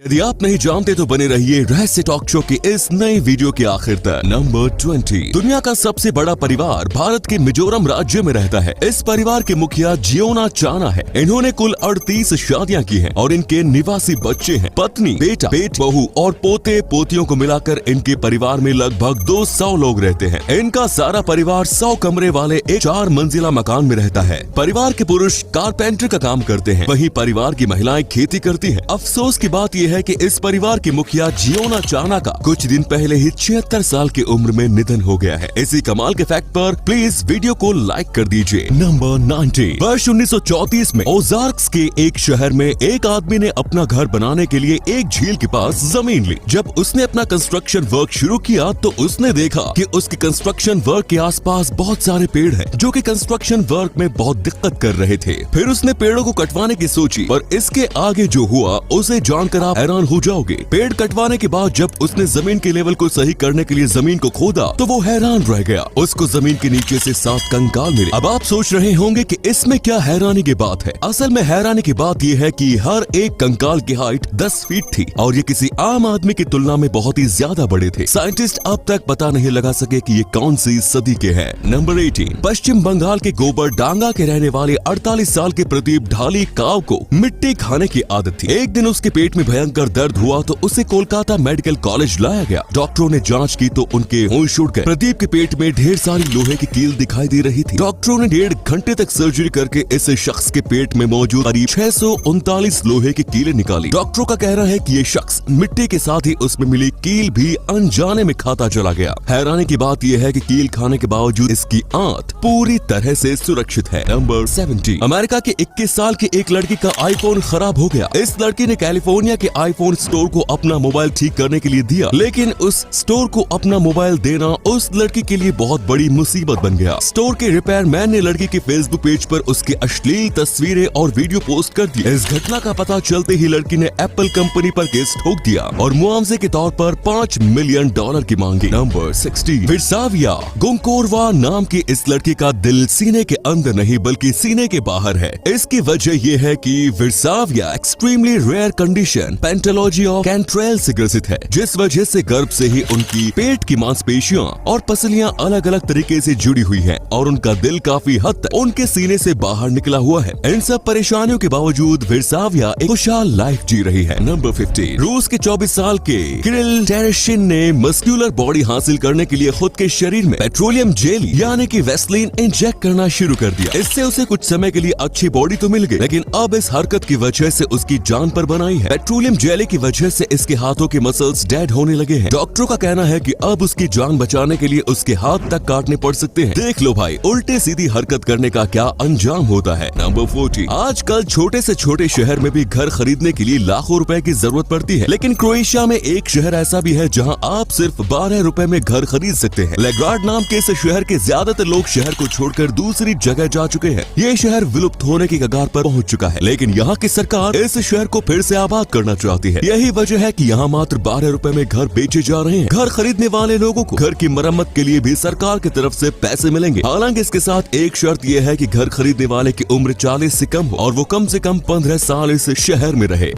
यदि आप नहीं जानते तो बने रहिए रहस्य टॉक शो की इस नई वीडियो के आखिर तक। नंबर 20। दुनिया का सबसे बड़ा परिवार भारत के मिजोरम राज्य में रहता है। इस परिवार के मुखिया जियोना चाना है। इन्होंने कुल 38 शादियां की हैं और इनके निवासी बच्चे हैं। पत्नी, बेटा, बेट, बहू और पोते पोतियों को मिलाकर इनके परिवार में लगभग 200 लोग रहते हैं। इनका सारा परिवार 100 कमरे वाले एक 4 मंजिला मकान में रहता है। परिवार के पुरुष कारपेंटर का काम करते हैं, वहीं परिवार की महिलाएं खेती करती हैं। अफसोस की बात है कि इस परिवार के मुखिया जियोना चाना का कुछ दिन पहले ही 76 साल की उम्र में निधन हो गया है। इसी कमाल के फैक्ट पर प्लीज वीडियो को लाइक कर दीजिए। नंबर 90। वर्ष 1934 में ओजार्क्स के एक शहर में एक आदमी ने अपना घर बनाने के लिए एक झील के पास जमीन ली। जब उसने अपना कंस्ट्रक्शन वर्क शुरू किया तो उसने देखा कि उसके कंस्ट्रक्शन वर्क के आसपास बहुत सारे पेड़ हैं, जो कि कंस्ट्रक्शन वर्क में बहुत दिक्कत कर रहे थे। फिर उसने पेड़ों को कटवाने की सोची, पर इसके आगे जो हुआ उसे जानकर आप हैरान हो जाओगे। पेड़ कटवाने के बाद जब उसने जमीन के लेवल को सही करने के लिए जमीन को खोदा तो वो हैरान रह गया। उसको जमीन के नीचे से 7 कंकाल मिले। अब आप सोच रहे होंगे कि इसमें क्या हैरानी की बात है। असल में हैरानी की बात यह है कि हर एक कंकाल की हाइट 10 फीट थी और ये किसी आम आदमी की तुलना में बहुत ही ज्यादा बड़े थे। साइंटिस्ट अब तक पता नहीं लगा सके कि ये कौन सी सदी के हैं। नंबर 18। पश्चिम बंगाल के गोबर डांगा के रहने वाले 48 साल के प्रदीप ढाली काव को मिट्टी खाने की आदत थी। एक दिन उसके पेट में भयंकर दर्द हुआ तो उसे कोलकाता मेडिकल कॉलेज लाया गया। डॉक्टरों ने जांच की तो उनके होश उड़ गए। प्रदीप के पेट में ढेर सारी लोहे की कील दिखाई दे रही थी। डॉक्टरों ने 1.5 घंटे तक सर्जरी करके इस शख्स के पेट में मौजूद करीब 639 लोहे की कीलें निकाली। डॉक्टरों का कहना है कि ये शख्स मिट्टी के साथ ही उसमें मिली कील भी अनजाने में खाता चला गया। हैरानी की बात यह है कि कील खाने के बावजूद इसकी आंत पूरी तरह से सुरक्षित है। नंबर 17। अमेरिका के 21 साल की एक लड़की का आईफोन खराब हो गया। इस लड़की ने कैलिफोर्निया के आईफोन स्टोर को अपना मोबाइल ठीक करने के लिए दिया, लेकिन उस स्टोर को अपना मोबाइल देना उस लड़की के लिए बहुत बड़ी मुसीबत बन गया। स्टोर के रिपेयर मैन ने लड़की के फेसबुक पेज पर उसकी अश्लील तस्वीरें और वीडियो पोस्ट कर दी। इस घटना का पता चलते ही लड़की ने एप्पल कंपनी पर केस ठोक दिया और मुआवजे के तौर पर $5 मिलियन की मांगी। नंबर 16। विरसाविया गोंकोरवा नाम की इस लड़की का दिल सीने के अंदर नहीं बल्कि सीने के बाहर है। इसकी वजह यह है कि विरसाविया एक्सट्रीमली रेयर कंडीशन पेंटोलॉजी ऑफ कैंट्रेल से ग्रसित है, जिस वजह से गर्भ से ही उनकी पेट की मांसपेशियां और पसलियां अलग अलग तरीके से जुड़ी हुई हैं और उनका दिल काफी हद तक उनके सीने से बाहर निकला हुआ है। इन सब परेशानियों के बावजूद विरसाविया एक खुशहाल लाइफ जी रही है। नंबर 15। रूस के 24 साल के किरिल टेरेशिन ने मस्कुलर बॉडी हासिल करने के लिए खुद के शरीर में पेट्रोलियम जेली यानी कि वेस्लिन इंजेक्ट करना शुरू कर दिया। इससे उसे कुछ समय के लिए अच्छी बॉडी तो मिल गई, लेकिन अब इस हरकत की वजह से उसकी जान पर बनाई है। पेट्रोलियम जेली की वजह से इसके हाथों के मसल्स डेड होने लगे हैं। डॉक्टरों का कहना है कि अब उसकी जान बचाने के लिए उसके हाथ तक काटने पड़ सकते हैं। देख लो भाई, उल्टे सीधी हरकत करने का क्या अंजाम होता है। नंबर 14। आजकल छोटे से छोटे शहर में भी घर खरीदने के लिए लाखों रुपए की जरूरत पड़ती है, लेकिन क्रोएशिया में एक शहर ऐसा भी है जहां आप सिर्फ 12 रुपए में घर खरीद सकते हैं। लेग्राड नाम के इस शहर के ज्यादातर लोग शहर को छोड़कर दूसरी जगह जा चुके हैं। ये शहर विलुप्त होने की कगार पर पहुंच चुका है, लेकिन यहाँ की सरकार इस शहर को फिर से आबाद करना चाहती है। यही वजह है कि यहाँ मात्र 12 रुपए में घर बेचे जा रहे हैं। घर खरीदने वाले लोगों को घर की मरम्मत के लिए भी सरकार की तरफ से पैसे मिलेंगे। हालांकि इसके साथ एक शर्त यह है कि घर खरीदने वाले की उम्र 40 से कम हो और वो कम से कम 15 साल इस शहर में रहे।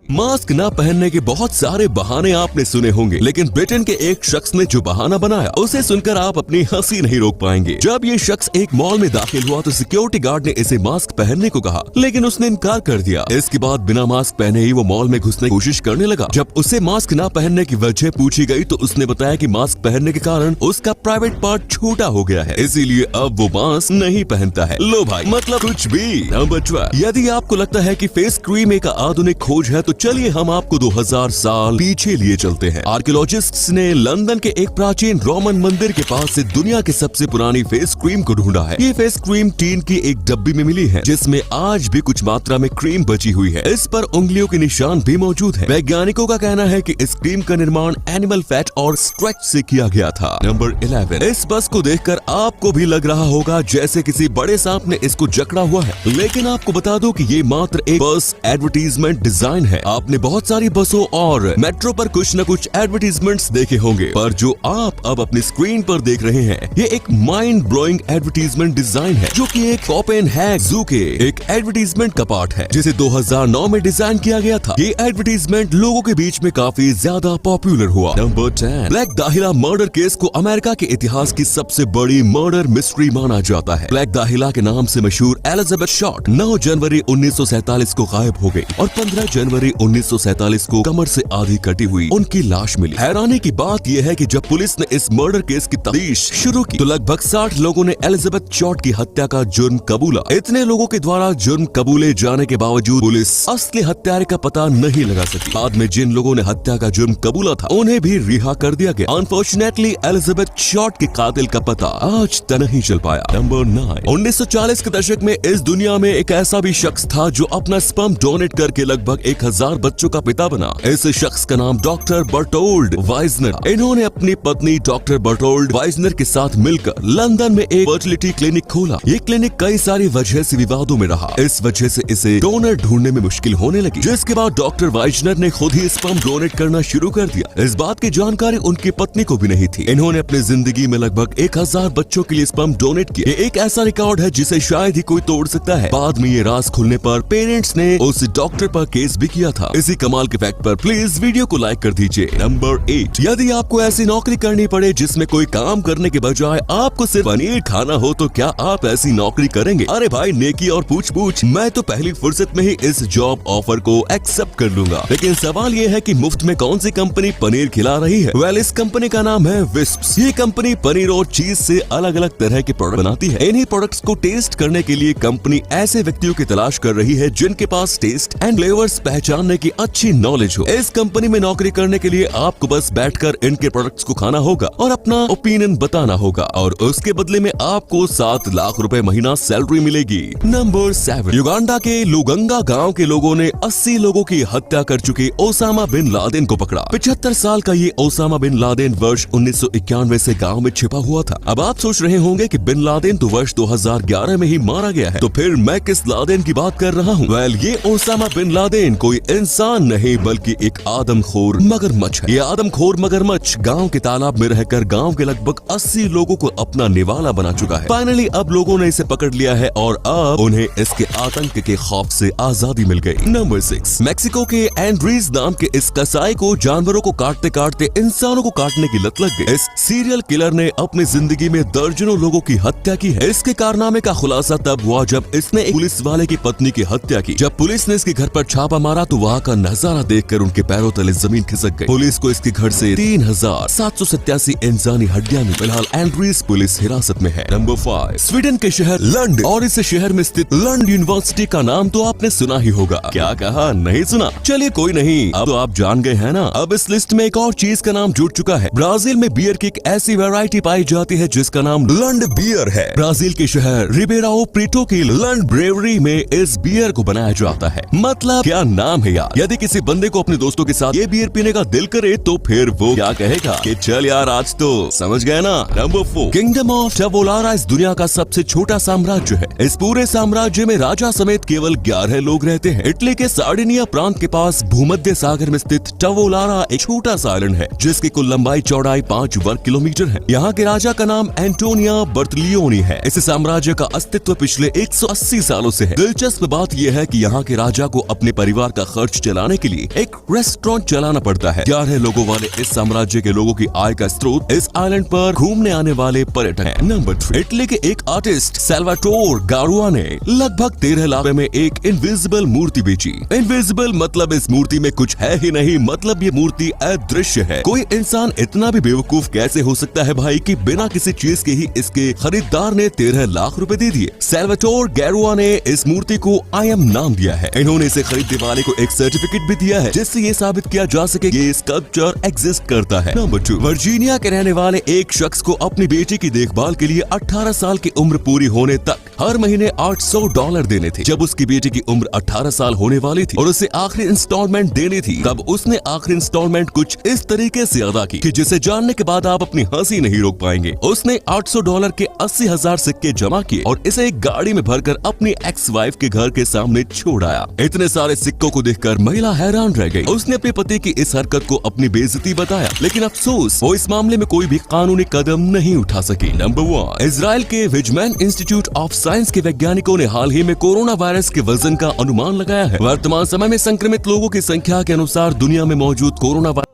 मास्क न पहनने के बहुत सारे बहाने आपने सुने होंगे, लेकिन ब्रिटेन के एक शख्स ने जो बहाना बनाया उसे सुनकर आप अपनी हंसी नहीं रोक पाएंगे। जब ये शख्स एक मॉल में दाखिल हुआ तो सिक्योरिटी गार्ड ने इसे मास्क पहनने को कहा, लेकिन उसने इनकार कर दिया। इसके बाद बिना मास्क पहने ही वो मॉल में घुसने की कोशिश करने लगा। जब उसे मास्क न पहनने की वजह पूछी गई तो उसने बताया कि मास्क पहनने के कारण उसका प्राइवेट पार्ट छोटा हो गया है, इसीलिए अब वो मास्क नहीं पहनता है। लो भाई, मतलब कुछ भी। नंबर 12। यदि आपको लगता है कि फेस क्रीम एक आधुनिक खोज है तो चलिए हम आपको 2000 साल पीछे लिए चलते हैं। आर्कियोलॉजिस्ट्स ने लंदन के एक प्राचीन रोमन मंदिर के पास से दुनिया की सबसे पुरानी फेस क्रीम को ढूंढा है। ये फेस क्रीम टीन की एक डब्बी में मिली है, जिसमें आज भी कुछ मात्रा में क्रीम बची हुई है। इस पर उंगलियों के निशान भी मौजूद है। वैज्ञानिकों का कहना है कि इस क्रीम का निर्माण एनिमल फैट और स्ट्रेच से किया गया था। नंबर 11। इस बस को देखकर आपको भी लग रहा होगा जैसे किसी बड़े सांप ने इसको जकड़ा हुआ है, लेकिन आपको बता दो कि ये मात्र एक बस एडवर्टीजमेंट डिजाइन है। आप आपने बहुत सारी बसों और मेट्रो पर कुछ न कुछ एडवर्टीजमेंट्स देखे होंगे, पर जो आप अब अपनी स्क्रीन पर देख रहे हैं ये एक माइंड ब्लोइंग एडवर्टीजमेंट डिजाइन है, जो कि एक कोपेनहेगन जू के एक एडवर्टीजमेंट का पार्ट है, जिसे 2009 में डिजाइन किया गया था। ये एडवर्टीजमेंट लोगों के बीच में काफी ज्यादा पॉपुलर हुआ। नंबर 10, ब्लैक दाहिला मर्डर केस को अमेरिका के इतिहास की सबसे बड़ी मर्डर मिस्ट्री माना जाता है। ब्लैक दाहिला के नाम से मशहूर एलिजाबेथ शॉर्ट 9 जनवरी 1947 को गायब हो गई और 15 जनवरी 1947 को कमर से आधी कटी हुई उनकी लाश मिली। हैरानी की बात यह है कि जब पुलिस ने इस मर्डर केस की तफ्तीश शुरू की तो लगभग 60 लोगों ने एलिजाबेथ शॉर्ट की हत्या का जुर्म कबूला। इतने लोगों के द्वारा जुर्म कबूले जाने के बावजूद पुलिस असली हत्यारे का पता नहीं लगा सकी। बाद में जिन लोगों ने हत्या का जुर्म कबूला था उन्हें भी रिहा कर दिया गया। अनफॉर्चुनेटली एलिजाबेथ शॉर्ट के कातिल का पता आज तक नहीं चल पाया। नंबर 9, 1940 के दशक में इस दुनिया में एक ऐसा भी शख्स था जो अपना स्पर्म डोनेट करके लगभग 1000 बच्चों का पिता बना। इस शख्स का नाम डॉक्टर बर्टोल्ड वाइजनर। इन्होंने अपनी पत्नी डॉक्टर बर्टोल्ड वाइजनर के साथ मिलकर लंदन में एक फर्टिलिटी क्लिनिक खोला। ये क्लिनिक कई सारी वजह से विवादों में रहा। इस वजह से इसे डोनर ढूंढने में मुश्किल होने लगी, जिसके बाद डॉक्टर वाइजनर ने खुद ही स्पर्म डोनेट करना शुरू कर दिया। इस बात की जानकारी उनकी पत्नी को भी नहीं थी। इन्होंने अपनी जिंदगी में लगभग 1000 बच्चों के लिए स्पर्म डोनेट किए। एक ऐसा रिकॉर्ड है जिसे शायद ही कोई तोड़ सकता है। बाद में ये राज खुलने पर पेरेंट्स ने उस डॉक्टर पर केस भी किया था। इसी कमाल के फैक्ट पर प्लीज वीडियो को लाइक कर दीजिए। नंबर 8, यदि आपको ऐसी नौकरी करनी पड़े जिसमें कोई काम करने के बजाय आपको सिर्फ पनीर खाना हो तो क्या आप ऐसी नौकरी करेंगे? अरे भाई नेकी और पूछ पूछ, मैं तो पहली फुर्सत में ही इस जॉब ऑफर को एक्सेप्ट कर लूंगा। लेकिन सवाल ये है कि मुफ्त में कौन सी कंपनी पनीर खिला रही है? वेल, इस कंपनी का नाम है विस्प्स। ये कंपनी पनीर और चीज से अलग अलग तरह के प्रोडक्ट बनाती है। इन्हीं प्रोडक्ट्स को टेस्ट करने के लिए कंपनी ऐसे व्यक्तियों की तलाश कर रही है जिनके पास टेस्ट एंड फ्लेवर्स पहचानने की अच्छी नॉलेज हो। इस कंपनी में नौकरी करने के लिए आपको बस बैठकर इनके प्रोडक्ट्स को खाना होगा और अपना ओपिनियन बताना होगा और उसके बदले में आपको 7 लाख रुपए महीना सैलरी मिलेगी। नंबर 7, युगांडा के लुगंगा गांव के लोगों ने 80 लोगों की हत्या कर चुके ओसामा बिन लादेन को पकड़ा। 75 साल का ये ओसामा बिन लादेन वर्ष 1991 से गांव में छिपा हुआ था। अब आप सोच रहे होंगे कि बिन लादेन तो वर्ष 2011 में ही मारा गया है, तो फिर मैं किस लादेन की बात कर रहा हूँ? वेल, ये ओसामा बिन लादेन कोई इंसान नहीं बल्कि एक आदमखोर मगरमच्छ है। ये आदमखोर मगरमच्छ गांव के तालाब में रहकर गांव के लगभग 80 लोगों को अपना निवाला बना चुका है। फाइनली अब लोगों ने इसे पकड़ लिया है और अब उन्हें इसके आतंक के खौफ से आजादी मिल गई। नंबर 6, मैक्सिको के एंड्रीज नाम के इस कसाई को जानवरों को काटते काटते इंसानों को काटने की लत लग गई। इस सीरियल किलर ने अपनी जिंदगी में दर्जनों लोगों की हत्या की है। इसके कारनामे का खुलासा तब हुआ जब इसने एक पुलिस वाले की पत्नी की हत्या की। जब पुलिस ने इसके घर पर छापा मारा तो वहाँ का नजारा देखकर उनके पैरों तले जमीन खिसक गई। पुलिस को इसके घर से 3787 इंसानी हड्डियां मिली। फिलहाल एंड्रीज पुलिस हिरासत में है। नंबर 5, स्वीडन के शहर लंड और इस शहर में स्थित लंड यूनिवर्सिटी का नाम तो आपने सुना ही होगा। क्या कहा? नहीं सुना? चलिए कोई नहीं, अब तो आप जान गए हैं ना। अब इस लिस्ट में एक और चीज का नाम जुड़ चुका है। ब्राजील में बियर की एक ऐसी वैरायटी पाई जाती है जिसका नाम लंड बियर है। ब्राजील के शहर रिबेराओ प्रीटो की लंड ब्रेवरी में इस बियर को बनाया जाता है। मतलब क्या नाम है यार। यदि किसी बंदे को अपने दोस्तों के साथ ये बियर पीने का दिल करे तो फिर वो क्या कहेगा कि चल यार आज तो, समझ गए ना। नंबर 4, किंगडम ऑफ टवोलारा इस दुनिया का सबसे छोटा साम्राज्य है। इस पूरे साम्राज्य में राजा समेत केवल 11 लोग रहते हैं। इटली के सार्डिनिया प्रांत के पास भूमध्य सागर में स्थित टवोलारा एक छोटा सा आइलैंड है जिसकी कुल लंबाई चौड़ाई 5 वर्ग किलोमीटर है। यहाँ के राजा का नाम एंटोनिया बर्तलियोनी है। इस साम्राज्य का अस्तित्व पिछले 180 सालों से है। दिलचस्प बात यह है कि यहाँ के राजा को अपने परिवार का खर्च चलाने के लिए एक रेस्टोरेंट चलाना पड़ता है। 11 लोगों वाले इस साम्राज्य के लोगों की आय का स्रोत इस आइलैंड पर घूमने आने वाले पर्यटक हैं। नंबर 3, इटली के एक आर्टिस्ट सैल्वाटोर गारुआ ने लगभग 13 लाख में एक इनविजिबल मूर्ति बेची। इनविजिबल मतलब इस मूर्ति में कुछ है ही नहीं, मतलब ये मूर्ति अदृश्य है। कोई इंसान इतना भी बेवकूफ कैसे हो सकता है भाई कि बिना किसी चीज के ही इसके खरीदार ने 13 लाख रुपए दे दिए। सैल्वाटोर गारुआ ने इस मूर्ति को आई एम नाम दिया है। इन्होंने इसे खरीदने वाले को एक सर्टिफिकेट भी दिया है जिससे ये साबित किया जा सके ये स्कल्पचर एग्जिस्ट करता है। नंबर 2, वर्जीनिया के रहने वाले एक शख्स को अपनी बेटी की देखभाल के लिए 18 साल की उम्र पूरी होने तक हर महीने $800 देने थे। जब उसकी बेटी की उम्र 18 साल होने वाली थी और उसे आखिरी इंस्टॉलमेंट देनी थी तब उसने आखिरी इंस्टॉलमेंट कुछ इस तरीके से अदा की कि जिसे जानने के बाद आप अपनी हंसी नहीं रोक पाएंगे। उसने $800 के 80,000 सिक्के जमा किए और इसे एक गाड़ी में भरकर अपनी एक्स वाइफ के घर के सामने छोड़ आया। इतने सारे सिक्कों को देख देखकर महिला हैरान रह गई। उसने अपने पति की इस हरकत को अपनी बेइज्जती बताया, लेकिन अफसोस वो इस मामले में कोई भी कानूनी कदम नहीं उठा सकी। नंबर 1, इजराइल के विजमैन इंस्टीट्यूट ऑफ साइंस के वैज्ञानिकों ने हाल ही में कोरोना वायरस के वजन का अनुमान लगाया है। वर्तमान समय में संक्रमित लोगों की संख्या के अनुसार दुनिया में मौजूद कोरोना वायरस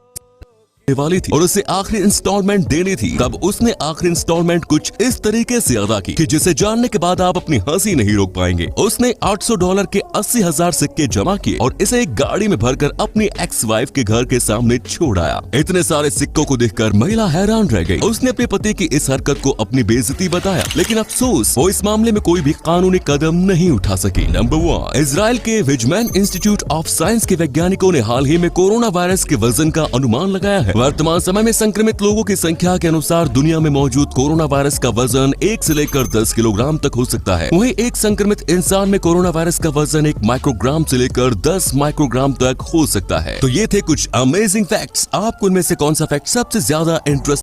वाली थी और उसे आखिरी इंस्टॉलमेंट देनी थी। तब उसने आखिरी इंस्टॉलमेंट कुछ इस तरीके से अदा की कि जिसे जानने के बाद आप अपनी हंसी नहीं रोक पाएंगे। उसने $800 के 80,000 सिक्के जमा किए और इसे एक गाड़ी में भरकर अपनी एक्स वाइफ के घर के सामने छोड़ आया। इतने सारे सिक्कों को देखकर महिला हैरान रह गई। उसने अपने पति की इस हरकत को अपनी बेइज्जती बताया, लेकिन अफसोस वो इस मामले में कोई भी कानूनी कदम नहीं उठा सकी। नंबर 1, इजराइल के विजमैन इंस्टीट्यूट ऑफ साइंस के वैज्ञानिकों ने हाल ही में कोरोना वायरस के वजन का अनुमान लगाया है। वर्तमान समय में संक्रमित लोगों की संख्या के अनुसार दुनिया में मौजूद कोरोना वायरस का वजन 1 से लेकर 10 किलोग्राम तक हो सकता है। वहीं एक संक्रमित इंसान में कोरोना वायरस का वजन 1 माइक्रोग्राम से लेकर 10 माइक्रोग्राम तक हो सकता है। तो ये थे कुछ अमेजिंग फैक्ट्स। आपको इनमें से कौन सा फैक्ट सबसे ज्यादा इंटरेस्ट